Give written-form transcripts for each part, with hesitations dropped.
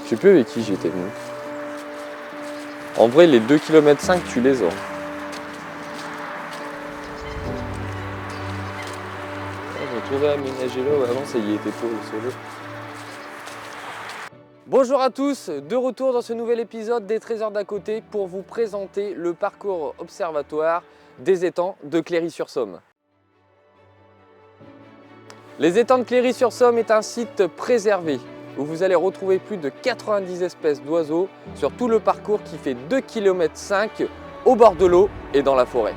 Je sais plus avec qui j'étais venu. En vrai, les 2,5 km, tu les as. J'ai tout réaménagé là où avant ça y était pas au solo. Bonjour à tous, de retour dans ce nouvel épisode des Trésors d'à côté pour vous présenter le parcours observatoire des étangs de Cléry-sur-Somme. Les étangs de Cléry-sur-Somme est un site préservé où vous allez retrouver plus de 90 espèces d'oiseaux sur tout le parcours qui fait 2,5 km au bord de l'eau et dans la forêt.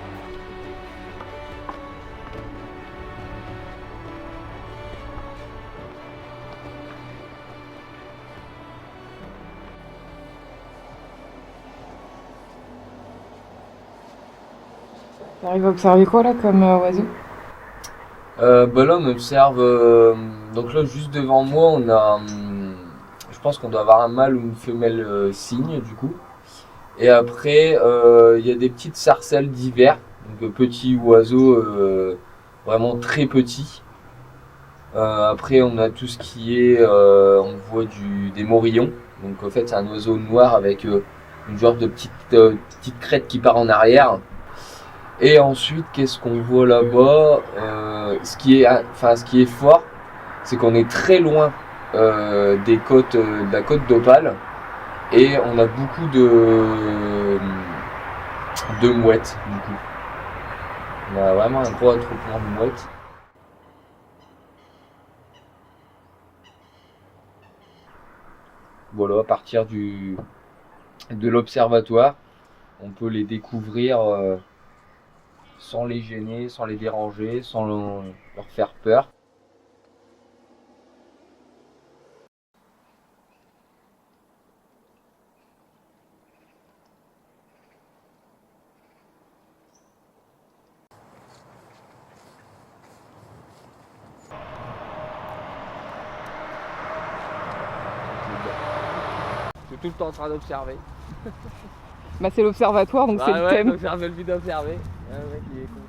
T'arrives à observer quoi là comme oiseau? Là on observe, donc là juste devant moi on a, je pense qu'on doit avoir un mâle ou une femelle cygne du coup. Et après il y a des petites sarcelles d'hiver, donc petits oiseaux vraiment très petits. Après on a tout ce qui est, on voit des morillons, donc en fait c'est un oiseau noir avec une genre de petite crête qui part en arrière. Et ensuite, qu'est-ce qu'on voit là-bas? Ce qui est fort, c'est qu'on est très loin des côtes, de la côte d'Opale, et on a beaucoup de mouettes du coup. On a vraiment un gros attroupement de mouettes. Voilà, à partir de l'observatoire, on peut les découvrir sans les gêner, sans les déranger, sans leur faire peur. Je suis tout le temps en train d'observer. Bah c'est l'observatoire donc c'est le thème. Donc j'ai envie d'observer. Le mec il est con.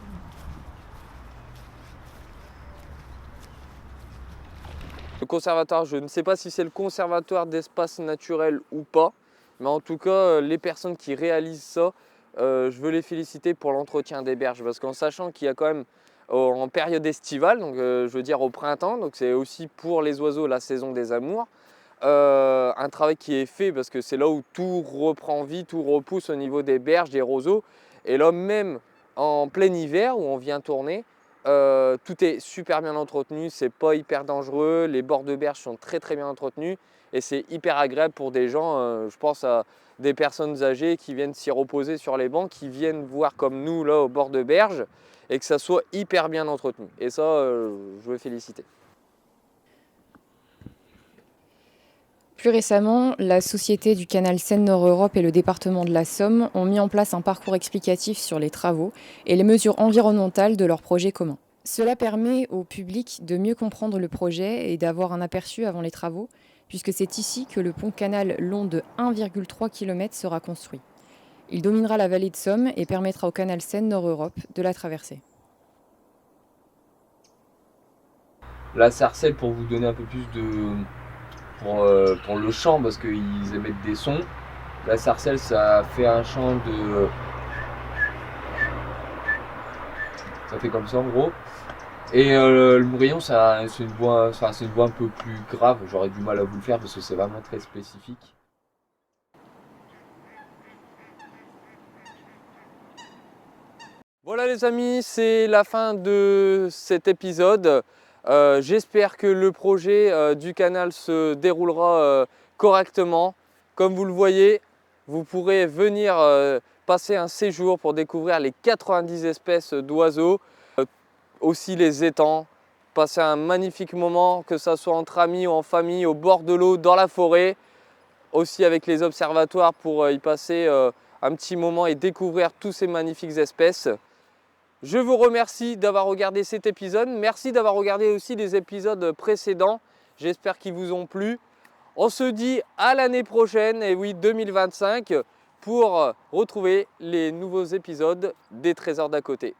Le conservatoire, je ne sais pas si c'est le conservatoire d'espace naturel ou pas, mais en tout cas, les personnes qui réalisent ça, je veux les féliciter pour l'entretien des berges, parce qu'en sachant qu'il y a quand même en période estivale, donc je veux dire au printemps, donc c'est aussi pour les oiseaux la saison des amours, un travail qui est fait parce que c'est là où tout reprend vie, tout repousse au niveau des berges, des roseaux, et là même en plein hiver où on vient tourner, tout est super bien entretenu, c'est pas hyper dangereux, les bords de berge sont très bien entretenus et c'est hyper agréable pour des gens, je pense à des personnes âgées qui viennent s'y reposer sur les bancs, qui viennent voir comme nous là au bord de berge et que ça soit hyper bien entretenu. Et ça, je veux féliciter. Plus récemment, la Société du canal Seine-Nord-Europe et le département de la Somme ont mis en place un parcours explicatif sur les travaux et les mesures environnementales de leur projet commun. Cela permet au public de mieux comprendre le projet et d'avoir un aperçu avant les travaux, puisque c'est ici que le pont-canal long de 1,3 km sera construit. Il dominera la vallée de Somme et permettra au canal Seine-Nord-Europe de la traverser. La sarcelle, pour vous donner un peu plus pour le chant, parce qu'ils émettent des sons. La sarcelle, ça fait un chant de... Ça fait comme ça en gros. Et le mourillon, c'est une voix un peu plus grave. J'aurais du mal à vous le faire parce que c'est vraiment très spécifique. Voilà les amis, c'est la fin de cet épisode. J'espère que le projet du canal se déroulera correctement. Comme vous le voyez, vous pourrez venir passer un séjour pour découvrir les 90 espèces d'oiseaux, aussi les étangs, passer un magnifique moment, que ce soit entre amis ou en famille, au bord de l'eau, dans la forêt, aussi avec les observatoires pour y passer un petit moment et découvrir toutes ces magnifiques espèces. Je vous remercie d'avoir regardé cet épisode. Merci d'avoir regardé aussi les épisodes précédents. J'espère qu'ils vous ont plu. On se dit à l'année prochaine, et oui 2025, pour retrouver les nouveaux épisodes des Trésors d'à côté.